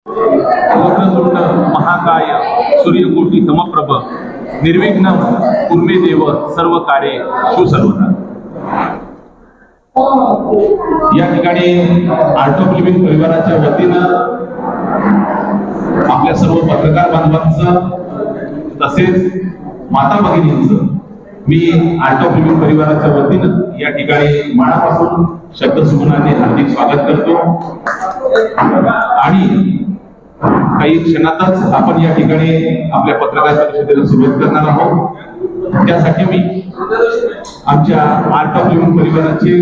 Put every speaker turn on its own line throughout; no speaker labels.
वक्रतुंड महाकाय सूर्यकोटी समप्रभ निर्विघ्न कुर्मे देव सर्व कार्ये सुसर्वदा. या ठिकाणी आर्ट ऑफ लिव्हिंग परिवाराच्या वतीनं आपल्या सर्व पत्रकार बांधवांचं तसेच माता भगिनींचं मी आर्ट ऑफ लिव्हिंग परिवाराच्या वतीनं या ठिकाणी मनापासून शब्दसुमनाने हार्दिक स्वागत करतो. आणि काही क्षणातच आपण या ठिकाणी आपल्या पत्रकार परिषदेला सुरुवात करणार आहोत. त्यासाठी मी आमच्या आर्ट ऑफ लिव्हिंग परिवाराचे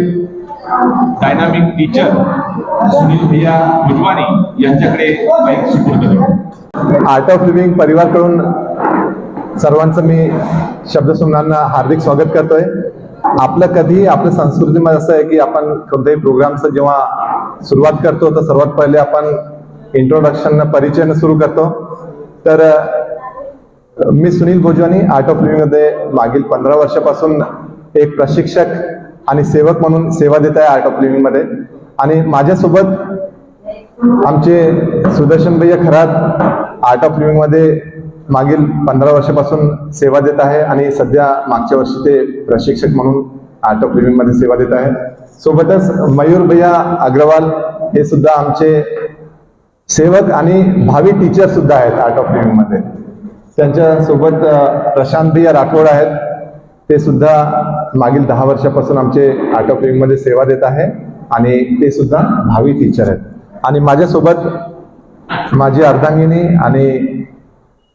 डायनामिक टीचर सुनील भैया भुजवानी यांच्याकडे माईक सुपूर्द करतो.
आर्ट ऑफ लिव्हिंग परिवारकडून सर्वांचं मी शब्दसुमनांना हार्दिक स्वागत करतोय. आपल्या संस्कृतीमध्ये असं आहे की आपण कोणत्याही प्रोग्रामचं जेव्हा सुरुवात करतो तर सर्वात पहिले आपण इंट्रोडक्शन परिचय सुरू करतो. तर मी Sunil Bhojwani art of living मध्ये मागील 15 वर्षापासून एक प्रशिक्षक आणि सेवक म्हणून सेवा देत आहे आर्ट ऑफ लिव्हिंग मध्ये. आणि माझ्यासोबत आमचे सुदर्शन भैया खरात आर्ट ऑफ लिव्हिंग मध्ये मागील 15 वर्षापासून सेवा देत आहे आणि सध्या मागच्या वर्षी ते प्रशिक्षक म्हणून आर्ट ऑफ लिव्हिंग मध्ये सेवा देत आहे. सोबतच मयूर भैया अग्रवाल हे सुद्धा आमचे सेवक आणि भावी टीचर सुद्धा आहेत आर्ट ऑफ लिव्हिंग मध्ये. त्यांच्या सोबत प्रशांत भैया राठोड आहेत, ते सुद्धा मागील 10 वर्षापासून आमचे आर्ट ऑफ लिव्हिंग मध्ये सेवा देत आहे आणि ते सुद्धा भावी टीचर आहेत. आणि माझ्यासोबत माझी अर्धांगिनी आणि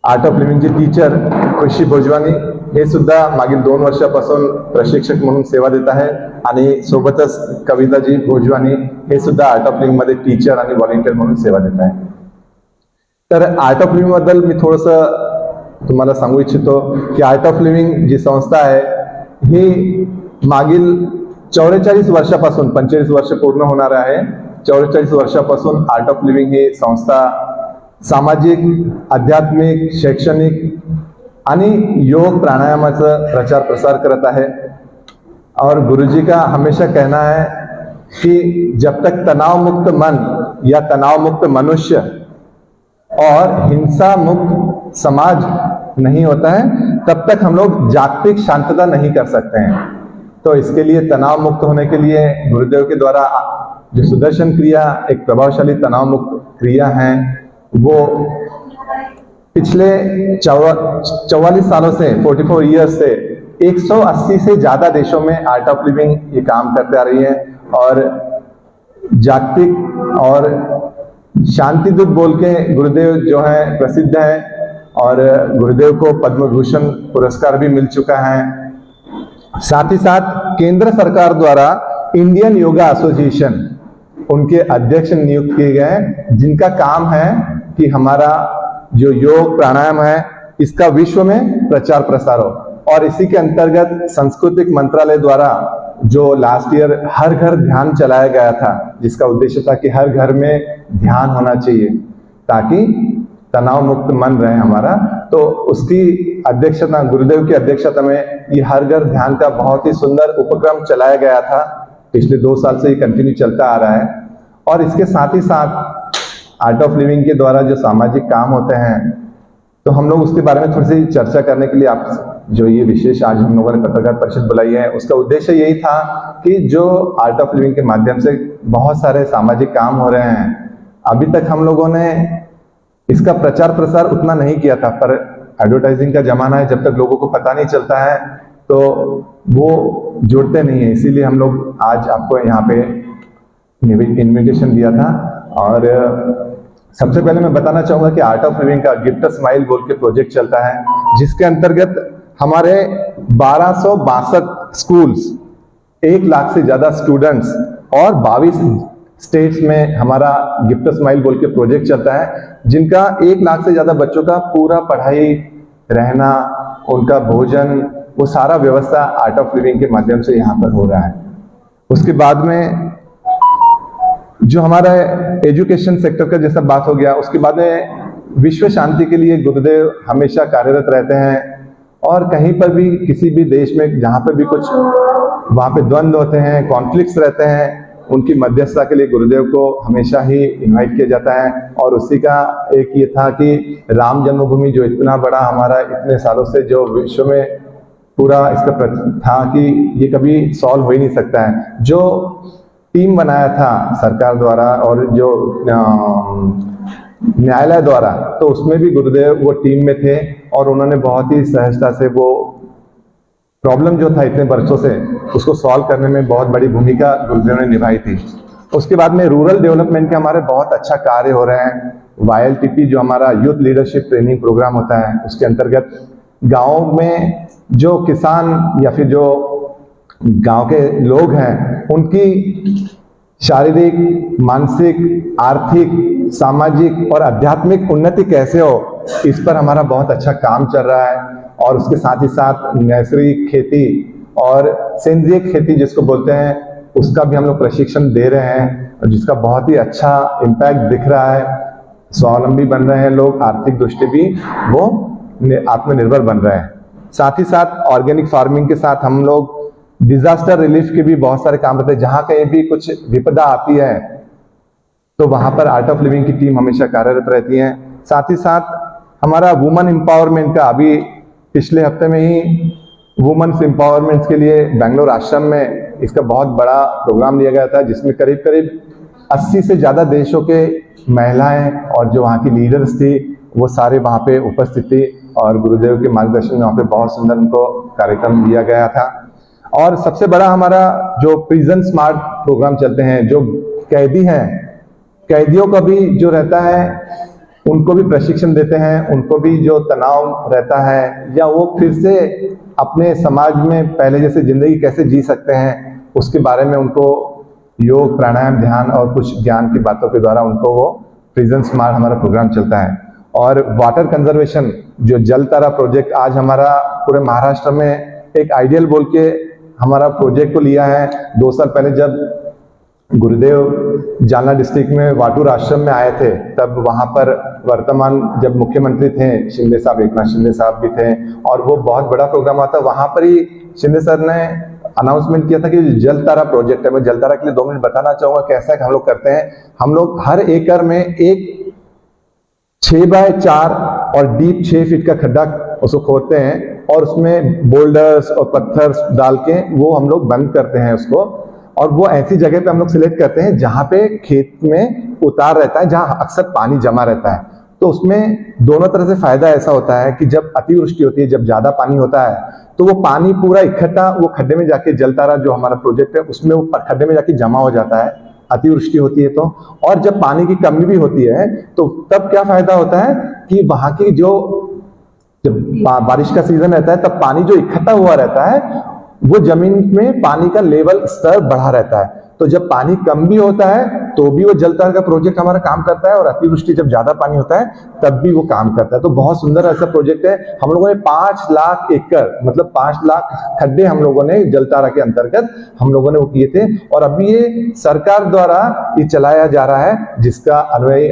आर्ट ऑफ लिव्हिंगची टीचर खुशी भोजवानी हे सुद्धा मागील 2 वर्षापासून प्रशिक्षक म्हणून सेवा देत आहे. आणि सोबतच कविताजी भोजवानी हे सुद्धा आर्ट ऑफ लिव्हिंग मध्ये टीचर आणि व्हॉलेंटियर म्हणून सेवा देत आहे. तर आर्ट ऑफ लिव्हिंग बद्दल मी थोडंसं तुम्हाला सांगू इच्छितो की आर्ट ऑफ लिव्हिंग जी संस्था आहे ही मागील 44 वर्षापासून 45 वर्ष पूर्ण होणार आहे. 44 वर्षापासून आर्ट ऑफ लिव्हिंग ही संस्था सामाजिक, आध्यात्मिक, शैक्षणिक आणि योग प्राणायामाचा प्रचार प्रसार करत है. और गुरुजी का हमेशा कहना है कि जब तक तनाव मुक्त मन या तनाव मुक्त मनुष्य और हिंसा मुक्त समाज नहीं होता है तब तक हम लोग जागतिक शांतता नहीं कर सकते हैं. तो इसके लिए तनाव मुक्त होने के लिए गुरुदेव के द्वारा जो सुदर्शन क्रिया एक प्रभावशाली तनाव मुक्त क्रिया है वो पिछले 44 सालों से 44 ईयर्स से 180 से ज्यादा देशों में आर्ट ऑफ लिव्हिंग ये काम करते आ रही है. और जागतिक और शांति दूत बोल के गुरुदेव जो है प्रसिद्ध है और गुरुदेव को पद्म भूषण पुरस्कार भी मिल चुका है. साथ ही साथ केंद्र सरकार द्वारा इंडियन योगा एसोसिएशन उनके अध्यक्ष नियुक्त किए गए, जिनका काम है कि हमारा जो योग प्राणायाम है इसका विश्व में प्रचार प्रसार हो. और इसी के अंतर्गत सांस्कृतिक मंत्रालय द्वारा जो लास्ट ईयर हर घर ध्यान चलाया गया था, जिसका उद्देश्य था कि हर घर में ध्यान होना चाहिए ताकि तनाव मुक्त मन रहे हमारा. तो उसकी अध्यक्षता, गुरुदेव की अध्यक्षता में ये हर घर ध्यान का बहुत ही सुंदर उपक्रम चलाया गया था. पिछले 2 साल से ये कंटिन्यू चलता आ रहा है. और इसके साथ ही साथ आर्ट ऑफ लिव्हिंग के द्वारा जो सामाजिक काम होते हैं तो हम लोग उसके बारे में थोड़ी सी चर्चा करने के लिए आप जो ये विशेष आज हम लोगों ने पत्रकार परिषद बुलाई है, उसका उद्देश्य यही था कि जो आर्ट ऑफ लिव्हिंग के माध्यम से बहुत सारे सामाजिक काम हो रहे हैं, अभी तक हम लोगों ने इसका प्रचार प्रसार उतना नहीं किया था. पर एडवर्टाइजिंग का जमाना है, जब तक लोगों को पता नहीं चलता है तो वो जुड़ते नहीं है. इसीलिए हम लोग आज आपको यहाँ पे इन्विटेशन दिया था. और सबसे पहले मैं बताना चाहूंगा कि आर्ट ऑफ लिव्हिंग का गिफ्ट स्माइल बोल के प्रोजेक्ट चलता है, जिसके अंतर्गत हमारे 1262 स्कूल्स, 1 लाख से ज्यादा स्टूडेंट्स और 22 स्टेट्स में हमारा गिफ्ट स्माइल बोल के प्रोजेक्ट चलता है, जिनका 1 लाख से ज्यादा बच्चों का पूरा पढ़ाई, रहना, उनका भोजन, वो सारा व्यवस्था आर्ट ऑफ लिव्हिंग के माध्यम से यहाँ पर हो रहा है. उसके बाद में जो हमारा एजुकेशन सेक्टर का जैसा बात हो गया, उसके बाद में विश्व शांति के लिए गुरुदेव हमेशा कार्यरत रहते हैं. और कहीं पर भी किसी भी देश में जहाँ पर भी कुछ वहाँ पे द्वंद्व होते हैं, कॉन्फ्लिक्ट्स रहते हैं, उनकी मध्यस्थता के लिए गुरुदेव को हमेशा ही इनवाइट किया जाता है। और उसी का एक ये था कि राम जन्मभूमि जो इतना बड़ा हमारा इतने सालों से जो विश्व में पूरा इसका था कि ये कभी सॉल्व हो ही नहीं सकता है, जो टीम बनाया था सरकार द्वारा और जो न्यायालय द्वारा, तो उसमें भी गुरुदेव वो टीम में थे और उन्होंने बहुत ही सहजता से वो प्रॉब्लम जो था इतने वर्षों से उसको सॉल्व करने में बहुत बड़ी भूमिका गुरुदेव ने निभाई थी। उसके बाद में रूरल डेवलपमेंट के हमारे बहुत अच्छा कार्य हो रहे हैं। YLTP जो हमारा यूथ लीडरशिप ट्रेनिंग प्रोग्राम होता है, उसके अंतर्गत गाँव में जो किसान या फिर जो गांव के लोग हैं उनकी शारीरिक, मानसिक, आर्थिक, सामाजिक और आध्यात्मिक उन्नति कैसे हो, इस पर हमारा बहुत अच्छा काम चल रहा है। और उसके साथ ही साथ नैसर्गिक खेती और सेंद्रीय खेती जिसको बोलते हैं, उसका भी हम लोग प्रशिक्षण दे रहे हैं और जिसका बहुत ही अच्छा इम्पैक्ट दिख रहा है। स्वावलंबी बन रहे हैं लोग, आर्थिक दृष्टि भी वो आत्मनिर्भर बन रहे हैं। साथ ही साथ ऑर्गेनिक फार्मिंग के साथ हम लोग डिजास्टर रिलीफ के भी बहुत सारे काम करते हैं। जहां कहीं भी कुछ विपदा आती है तो वहां पर आर्ट ऑफ लिविंग की टीम हमेशा कार्यरत रहती है। साथ ही साथ हमारा वुमेन एम्पावरमेंट का अभी पिछले हफ्ते में ही वुमेन्स एम्पावरमेंट के लिए बेंगलोर आश्रम में इसका बहुत बड़ा प्रोग्राम लिया गया था, जिसमें करीब करीब 80 से ज्यादा देशों के महिलाएं और जो वहाँ की लीडर्स थी वो सारे वहाँ पे उपस्थित थी और गुरुदेव के मार्गदर्शन में वहाँ पे बहुत सुंदर उनको कार्यक्रम दिया गया था। और सबसे बड़ा हमारा जो प्रिजन स्मार्ट प्रोग्राम चलते हैं, जो कैदी हैं, कैदियों का भी जो रहता है उनको भी प्रशिक्षण देते हैं। उनको भी जो तनाव रहता है या वो फिर से अपने समाज में पहले जैसे जिंदगी कैसे जी सकते हैं, उसके बारे में उनको योग, प्राणायाम, ध्यान और कुछ ज्ञान की बातों के द्वारा उनको वो प्रिजन स्मार्ट हमारा प्रोग्राम चलता है। और वाटर कंजर्वेशन जो जल तारा प्रोजेक्ट आज हमारा पूरे महाराष्ट्र में एक आइडियल बोल के हमारा प्रोजेक्ट को लिया है। 2 साल पहले जब गुरुदेव जालना डिस्ट्रिक्ट में वाटूर आश्रम में आए थे, तब वहां पर वर्तमान जब मुख्यमंत्री थे शिंदे साहब, एकनाथ शिंदे साहब भी थे और वो बहुत बड़ा प्रोग्राम आता। वहां पर ही शिंदे सर ने अनाउंसमेंट किया था कि जल तारा प्रोजेक्ट है। मैं जल तारा के लिए 2 मिनट बताना चाहूंगा कैसा हम लोग करते हैं। हम लोग हर एकड़ में एक 6 बाय 4 और डीप 6 फीट का खड्डा उसको खोदते हैं और उसमें बोल्डर्स और पत्थर डाल के वो हम लोग बंद करते हैं उसको। और वो ऐसी जगह पे हम लोग सिलेक्ट करते हैं जहां पे खेत में उतार रहता है, जहां अक्सर पानी जमा रहता है। तो उसमें दोनों तरह से फायदा ऐसा होता है कि जब अतिवृष्टि होती है, जब ज्यादा पानी होता है, तो वो पानी पूरा इकट्ठा वो खड्डे में जाके, जल तारा जो हमारा प्रोजेक्ट है उसमें वो खड्डे में जाके जमा हो जाता है अतिवृष्टि होती है तो। और जब पानी की कमी भी होती है तो तब क्या फायदा होता है कि वहां की जो जब बारिश का सीजन रहता है तब पानी जो इकट्ठा हुआ रहता है वो जमीन में पानी का लेवल स्तर बढ़ा रहता है। तो जब पानी कम भी होता है तो भी वो जल तारा का प्रोजेक्ट हमारा काम करता है और अतिवृष्टि जब ज्यादा पानी होता है तब भी वो काम करता है। तो बहुत सुंदर ऐसा प्रोजेक्ट है। हम लोगों ने 5 लाख एकड़ मतलब 5 लाख खड्डे हम लोगों ने जल तारा के अंतर्गत हम लोगों ने वो किए थे। और अभी ये सरकार द्वारा ये चलाया जा रहा है, जिसका अन्वय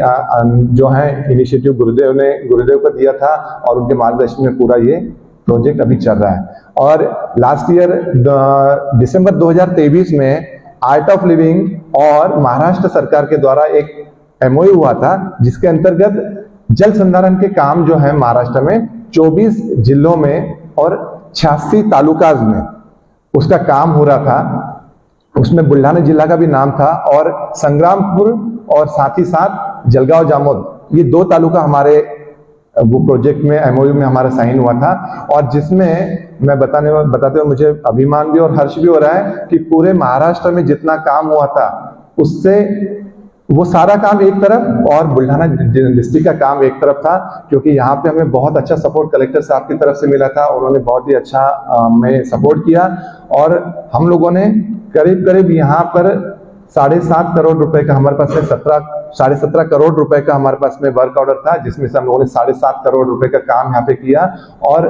जो है इनिशिएटिव गुरुदेव को दिया था और उनके मार्गदर्शन में पूरा ये प्रोजेक्ट अभी चल रहा है। और लास्ट ईयर दिसंबर 2023 में आर्ट ऑफ लिविंग और महाराष्ट्र सरकार के द्वारा एक MOU हुआ था, जिसके अंतर्गत जल संधारण के काम जो है महाराष्ट्र में 24 जिलों में और 86 तालुकाज में उसका काम हो रहा था। उसमें बुल्ढाना जिला का भी नाम था और संग्रामपुर और साथ ही साथ जलगांव जामोद, ये 2 तालुका हमारे वो प्रोजेक्ट में MOU में हमारा साइन हुआ था। और जिसमें मैं बताते हुए मुझे अभिमान भी और हर्ष भी हो रहा है कि पूरे महाराष्ट्र में जितना काम हुआ था उससे वो सारा काम एक तरफ और बुल्ढाना डिस्ट्रिक्ट का काम एक तरफ था, क्योंकि यहाँ पे हमें बहुत अच्छा सपोर्ट कलेक्टर साहब की तरफ से मिला था। उन्होंने बहुत ही अच्छा हमें सपोर्ट किया और हम लोगों ने करीब करीब यहाँ पर 7.5 करोड़ रुपए का हमारे पास में 17.5 करोड़ रुपए का हमारे पास में वर्क ऑर्डर था, जिसमें से हम लोगों ने 7.5 करोड़ रुपए का काम यहाँ पे किया। और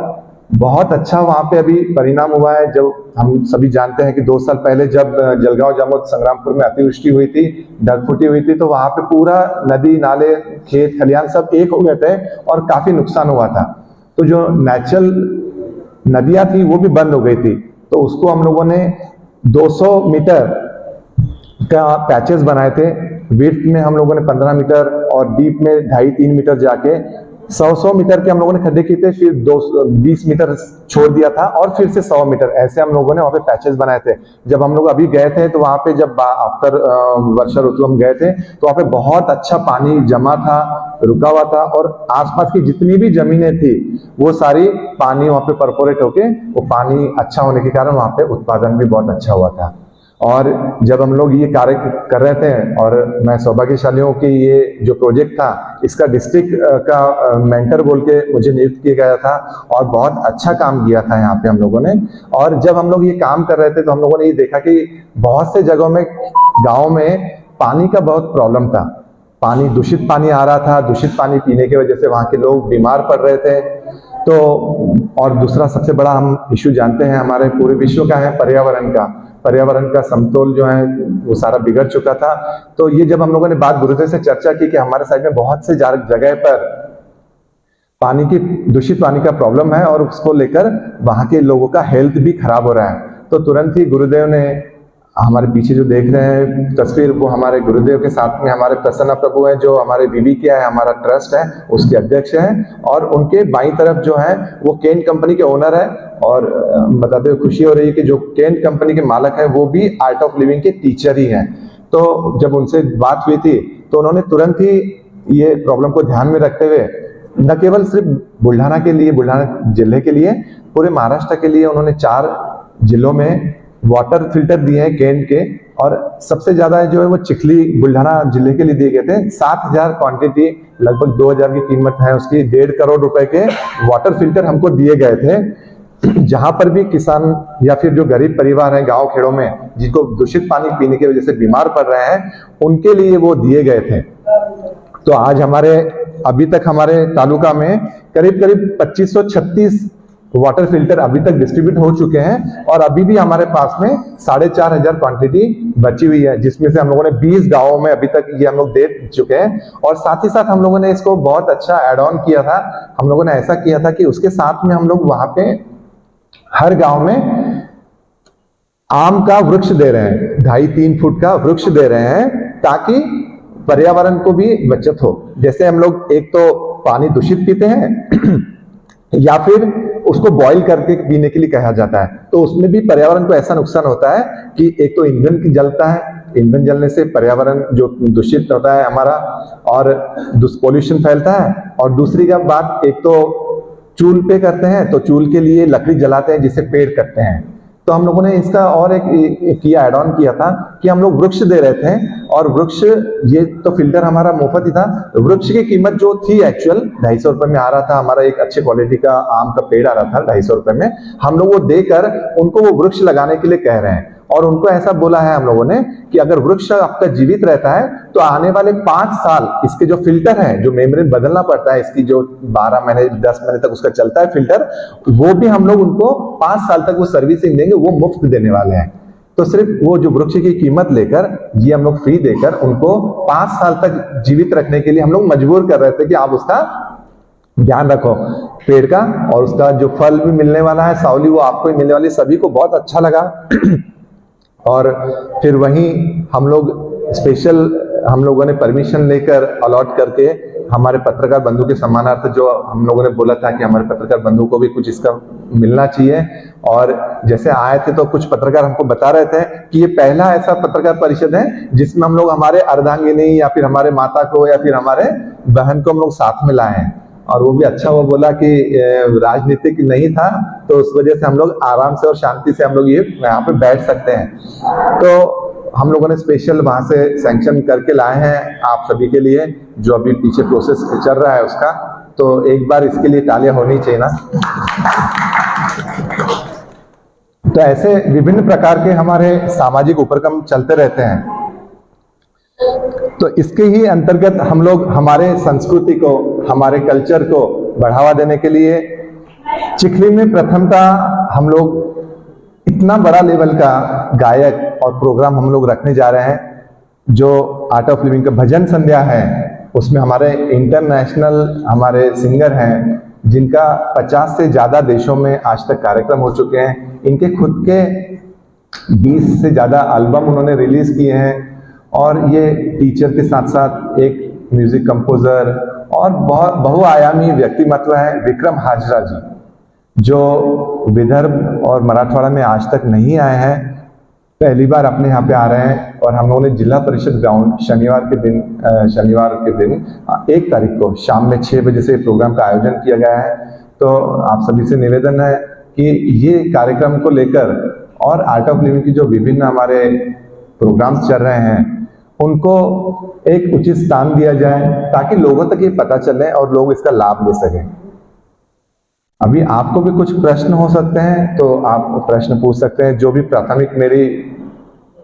बहुत अच्छा वहां पे अभी परिणाम हुआ है। जब हम सभी जानते हैं कि 2 साल पहले जब जलगांव जामोद संग्रामपुर में अतिवृष्टि हुई थी, ढगफुटी हुई थी, तो वहां पे पूरा नदी नाले खेत खलियान सब एक हो गए थे और काफी नुकसान हुआ था। तो जो नेचुरल नदियां थी वो भी बंद हो गई थी। तो उसको हम लोगों ने 200 मीटर का पैचेस बनाए थे। विड्थ में हम लोगों ने 15 मीटर और डीप में 2.5-3 मीटर जाके 100 मीटर के हम लोगों ने खड्डे किए थे, फिर 20 मीटर छोड़ दिया था और फिर से 100 मीटर, ऐसे हम लोगों ने वहाँ पे पैचेस बनाए थे। जब हम लोग अभी गए थे तो वहाँ पे जब आफ्टर वर्षा ऋतु हम गए थे तो वहाँ पे बहुत अच्छा पानी जमा था, रुका हुआ था, और आसपास की जितनी भी जमीनें थी वो सारी पानी वहाँ पे परपोरेट होके, वो पानी अच्छा होने के कारण वहाँ पे उत्पादन भी बहुत अच्छा हुआ था। और जब हम लोग ये कार्य कर रहे थे, और मैं सौभाग्यशाली हूँ कि ये जो प्रोजेक्ट था इसका डिस्ट्रिक्ट का मेंटर बोल के मुझे नियुक्त किया गया था, और बहुत अच्छा काम किया था यहाँ पे हम लोगों ने। और जब हम लोग ये काम कर रहे थे तो हम लोगों ने ये देखा कि बहुत से जगहों में, गाँव में पानी का बहुत प्रॉब्लम था। पानी, दूषित पानी आ रहा था, दूषित पानी पीने की वजह से वहाँ के लोग बीमार पड़ रहे थे। तो और दूसरा सबसे बड़ा हम इश्यू जानते हैं हमारे पूरे विश्व का है पर्यावरण का समतोल जो है वो सारा बिगड़ चुका था। तो ये जब हम लोगों ने बात गुरुदेव से चर्चा की कि हमारे साइड में बहुत से जगह पर पानी की, दूषित पानी का प्रॉब्लम है और उसको लेकर वहां के लोगों का हेल्थ भी खराब हो रहा है, तो तुरंत ही गुरुदेव ने, हमारे पीछे जो देख रहे हैं तस्वीर, वो हमारे गुरुदेव के साथ में हमारे प्रसन्न प्रभु हैं जो हमारे VVK है, हमारा ट्रस्ट है, उसके अध्यक्ष हैं। और उनके बाईं तरफ जो है वो केन कंपनी के ओनर है। और बताते हुए खुशी हो रही है कि जो केन कंपनी के मालक है वो भी आर्ट ऑफ लिविंग के टीचर ही हैं। तो जब उनसे बात हुई थी तो उन्होंने तुरंत ही ये प्रॉब्लम को ध्यान में रखते हुए न केवल सिर्फ बुल्ढाना के लिए, बुल्ढाना जिले के लिए, पूरे महाराष्ट्र के लिए उन्होंने 4 जिलों में वाटर फिल्टर दिए हैं केन के। और सबसे ज्यादा जो है वो चिखली बुल्ढाना जिले के लिए दिए गए थे। 7,000 क्वांटिटी, लगभग 2,000 की कीमत है उसकी, 1.5 करोड़ रुपए के वाटर फिल्टर हमको दिए गए थे। जहां पर भी किसान या फिर जो गरीब परिवार हैं गांव खेड़ों में, जिनको दूषित पानी पीने की वजह से बीमार पड़ रहे हैं, उनके लिए वो दिए गए थे। तो आज अभी तक हमारे तालुका में करीब 2536 वाटर फिल्टर अभी तक डिस्ट्रीब्यूट हो चुके हैं, और अभी भी हमारे पास में 4,500 क्वांटिटी बची हुई है, जिसमें से हम लोगों ने 20 गांवों में अभी तक ये हम लोग दे चुके हैं। और साथ ही साथ हम लोगों ने इसको बहुत अच्छा एड ऑन किया था। हम लोगों ने ऐसा किया था कि उसके साथ में हम लोग वहां पे हर गांव में आम का वृक्ष दे रहे हैं, 2.5-3 फुट का वृक्ष दे रहे हैं, ताकि पर्यावरण को भी बचत हो। जैसे हम लोग एक तो पानी दूषित पीते हैं या फिर उसको बॉईल करके पीने के लिए कहा जाता है, तो उसमें भी पर्यावरण को ऐसा नुकसान होता है कि एक तो ईंधन की जलता है, ईंधन जलने से पर्यावरण जो दूषित होता है हमारा, और पोल्यूशन फैलता है। और दूसरी का बात, एक तो चूल पे करते हैं, तो चूल के लिए लकड़ी जलाते हैं जिससे पेड़ कटते हैं। तो हम लोगों ने इसका और एक किया, एड ऑन किया था कि हम लोग वृक्ष दे रहे थे। और वृक्ष, ये तो फिल्टर हमारा मुफ्त ही था। वृक्ष की कीमत जो थी एक्चुअल 250 रुपए में आ रहा था, हमारा एक अच्छे क्वालिटी का आम का पेड़ आ रहा था 250 रुपए में। हम लोग वो देकर उनको वो वृक्ष लगाने के लिए कह रहे हैं, और उनको ऐसा बोला है हम लोगों ने कि अगर वृक्ष आपका जीवित रहता है तो आने वाले 5 साल इसके जो फिल्टर है, जो मेम्ब्रेन बदलना पड़ता है, इसकी जो 12 महीने 10 महीने तक उसका चलता है फिल्टर, वो भी हम लोग उनको 5 साल तक वो सर्विसिंग देंगे, वो मुफ्त देने वाले हैं। तो सिर्फ वो जो वृक्ष की कीमत लेकर, ये हम लोग फ्री देकर उनको 5 साल तक जीवित रखने के लिए हम लोग मजबूर कर रहे थे कि आप उसका ध्यान रखो पेड़ का, और उसका जो फल भी मिलने वाला है, सावली, वो आपको ही मिलने वाली। सभी को बहुत अच्छा लगा। और फिर वहीं हम लोग स्पेशल, हम लोगों ने परमिशन लेकर अलॉट करके हमारे पत्रकार बंधु के सम्मानार्थ, जो हम लोगों ने बोला था कि हमारे पत्रकार बंधु को भी कुछ इसका मिलना चाहिए। और जैसे आए थे तो कुछ पत्रकार हमको बता रहे थे कि ये पहला ऐसा पत्रकार परिषद है जिसमें हम लोग हमारे अर्धांगिनी या फिर हमारे माता को या फिर हमारे बहन को हम लोग साथ में लाए हैं। और वो भी अच्छा, वो बोला कि राजनीतिक नहीं था, तो उस वजह से हम लोग आराम से और शांति से हम लोग ये यहाँ पे बैठ सकते हैं। तो हम लोगों ने स्पेशल वहां से सैंक्शन करके लाए हैं आप सभी के लिए, जो अभी पीछे प्रोसेस चल रहा है उसका। तो एक बार इसके लिए तालियां होनी चाहिए ना। तो ऐसे विभिन्न प्रकार के हमारे सामाजिक उपक्रम चलते रहते हैं। तो इसके ही अंतर्गत हम लोग हमारे संस्कृति को, हमारे कल्चर को बढ़ावा देने के लिए चिखली में प्रथमतः हम लोग इतना बड़ा लेवल का गायक और प्रोग्राम हम लोग रखने जा रहे हैं, जो आर्ट ऑफ लिविंग का भजन संध्या है। उसमें हमारे इंटरनेशनल हमारे सिंगर हैं, जिनका 50 से ज्यादा देशों में आज तक कार्यक्रम हो चुके हैं। इनके खुद के 20 से ज़्यादा एल्बम उन्होंने रिलीज किए हैं, और ये टीचर के साथ साथ एक म्यूजिक कंपोजर और बहुत बहुआयामी व्यक्तिमत्व है विक्रम हाजरा जी, जो विदर्भ और मराठवाड़ा में आज तक नहीं आए हैं, पहली बार अपने यहाँ पे आ रहे हैं। और हम लोगों ने जिला परिषद ग्राउंड शनिवार के दिन 1 तारीख को शाम में 6 बजे से प्रोग्राम का आयोजन किया गया है। तो आप सभी से निवेदन है कि ये कार्यक्रम को लेकर और आर्ट ऑफ लिविंग की जो विभिन्न हमारे प्रोग्राम्स चल रहे हैं उनको एक उचित स्थान दिया जाए, ताकि लोगों तक ये पता चले और लोग इसका लाभ ले सकें। अभी आपको भी कुछ प्रश्न हो सकते हैं, तो आप प्रश्न पूछ सकते हैं। जो भी प्राथमिक मेरी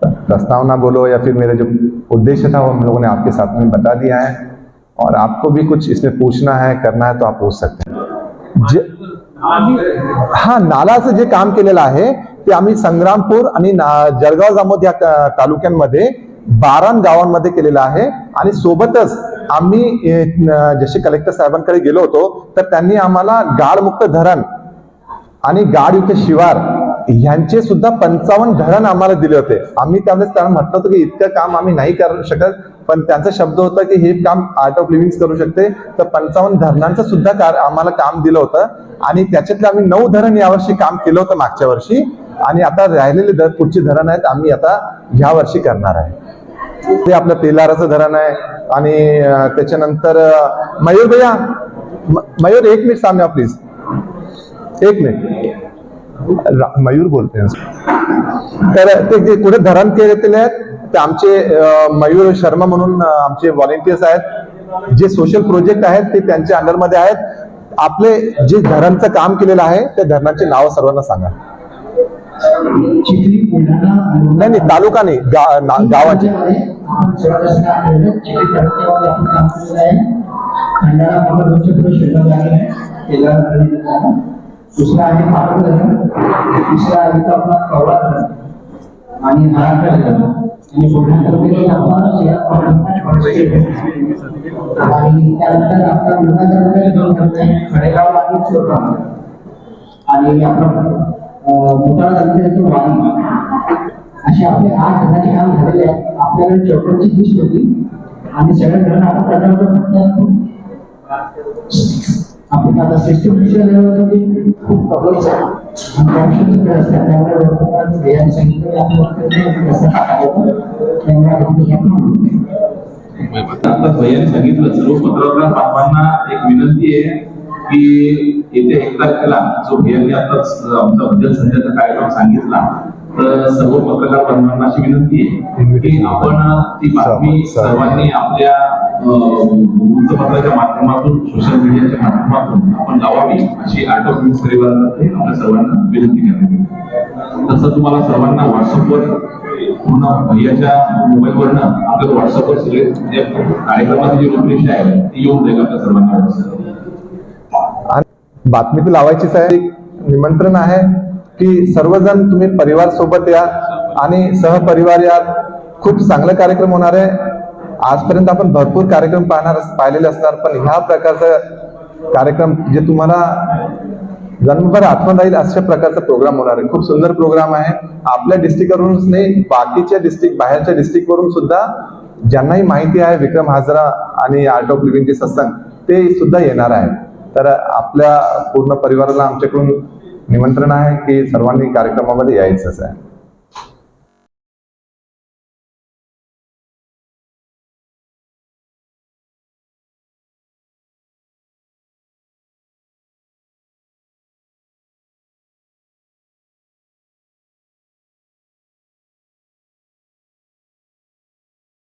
प्रस्तावना बोलो या फिर मेरे जो उद्देश्य था वो हम लोगों ने आपके साथ में बता दिया है, और आपको भी कुछ इसमें पूछना है, करना है, तो आप पूछ सकते हैं। हा, नालाचं जे काम केलेलं आहे ते आम्ही संग्रामपूर आणि जळगाव जामोद या तालुक्यांमध्ये 12 गावांमध्ये केलेलं आहे। आणि सोबतच आम्ही जसे कलेक्टर साहेबांकडे गेलो होतो तर त्यांनी आम्हाला गाळमुक्त धरण आणि गाळयुक्त शिवार यांचे सुद्धा 55 धरण आम्हाला दिले होते। आम्ही त्यावेळेस त्यांना म्हटलं होतं की इतकं काम आम्ही नाही करू शकत, पण त्यांचा शब्द होता की हे काम आर्ट ऑफ लिव्हिंग करू शकते। तर 55 धरणांचं सुद्धा आम्हाला काम दिलं होतं, आणि त्याच्यातले आम्ही 9 धरण यावर्षी काम केलं होतं मागच्या वर्षी, आणि आता राहिलेले पुढची धरण आहेत आम्ही आता ह्या वर्षी करणार आहे। ते आपलं तेलाराचं धरण आहे, आणि त्याच्यानंतर मयूर भैया, मयूर 1 मिनिट सामने प्लीज, 1 मिनिट, मयूर बोलते हैं। तर ते कुठे धरण केलेले आहेत ते आमचे मयूर शर्मा म्हणून आमचे व्हॉलेंटियर्स आहेत, जे सोशल प्रोजेक्ट आहेत ते त्यांच्या अंडरमध्ये आहेत। आपले जे धरणचं काम केलेलं आहे त्या धरणांचे नाव सर्वांना सांगा।
चिखली, बुलढाणा,
नाही नाही, तालुका नाही, गावाचे।
आपण चिखली तालुक्यामध्ये आपण काम केलेलं आहे। खंडाळा पाटबंधारे पुढे शिल्लक आहे, तेलारा धरण आहे, दुसरा आहे पाटण धरण, तिसरा आहे तो आपला कवळा धरण आणि हराकडे धरण, आणि बुलढाणा तालुक्यात आपण आणि त्यानंतर आपला बुलढाणा तालुक्यात 2 धरण आहे, खडेगाव आणि चोरगाव, आणि आपला मोताळा तालुक्यात वाणी, असे आपले 8 धरणाचे काम झालेले आहे। आपल्याकडे चौकटची लिस्ट होती आणि सगळे धरण आपण त्याच्यावर आपण आता सिस्टमच्या लेवलवरती खूप प्रॉब्लेम्स आहेत आणि ऑप्शन्स असतात, त्यामुळे वर्तमान ध्येयाने सांगितलं आपण कसं टाकायचं त्यामुळे
आता भैयाने सांगितलं, सर्व पत्रकार बाबांना एक विनंती आहे की येत्या 1 तारखेला जो भैयाने आताच आमचा भजन संध्याचा कार्यक्रम सांगितला, तर सर्व पत्रकार बांधवांना अशी विनंती आहे की आपण ती बातमी सर्वांनी आपल्या वृत्तपत्राच्या माध्यमातून, सोशल मीडियाच्या माध्यमातून आपण लावावी, अशी आर्ट ऑफ लिव्हिंग परिवारातर्फे आपल्या सर्वांना विनंती करते। तसं तुम्हाला सर्वांना व्हॉट्सअपवर पूर्ण भैयाच्या मोबाईलवरनं आपल्या व्हॉट्सअपवर सगळे जे कार्यक्रमाची जी रूपरेषा आहे ती येऊन जाईल आपल्या सर्वांना।
बातमी तर लावायचीच आहे, निमंत्रण आहे की सर्वजण तुम्ही परिवार सोबत या आणि सहपरिवार या। खूप चांगला कार्यक्रम होणार आहे। आजपर्यंत आपण भरपूर कार्यक्रम पाहिलेले असणार, पण ह्या प्रकारचा कार्यक्रम जे तुम्हाला जन्मभर आठवण राहील अशा प्रकारचा प्रोग्राम होणार आहे। खूप सुंदर प्रोग्राम आहे। आपल्या डिस्ट्रिक्टवरूनच नाही, बाकीच्या डिस्ट्रिक्ट, बाहेरच्या डिस्ट्रिक्ट वरून सुद्धा ज्यांनाही माहिती आहे विक्रम हाजरा आणि आर्ट ऑफ लिव्हिंगचे सत्संग, ते सुद्धा येणार आहे। तर आपल्या पूर्ण परिवाराला आमच्याकडून निमंत्रण आहे की सर्वांनी कार्यक्रमामध्ये यायचंच आहे।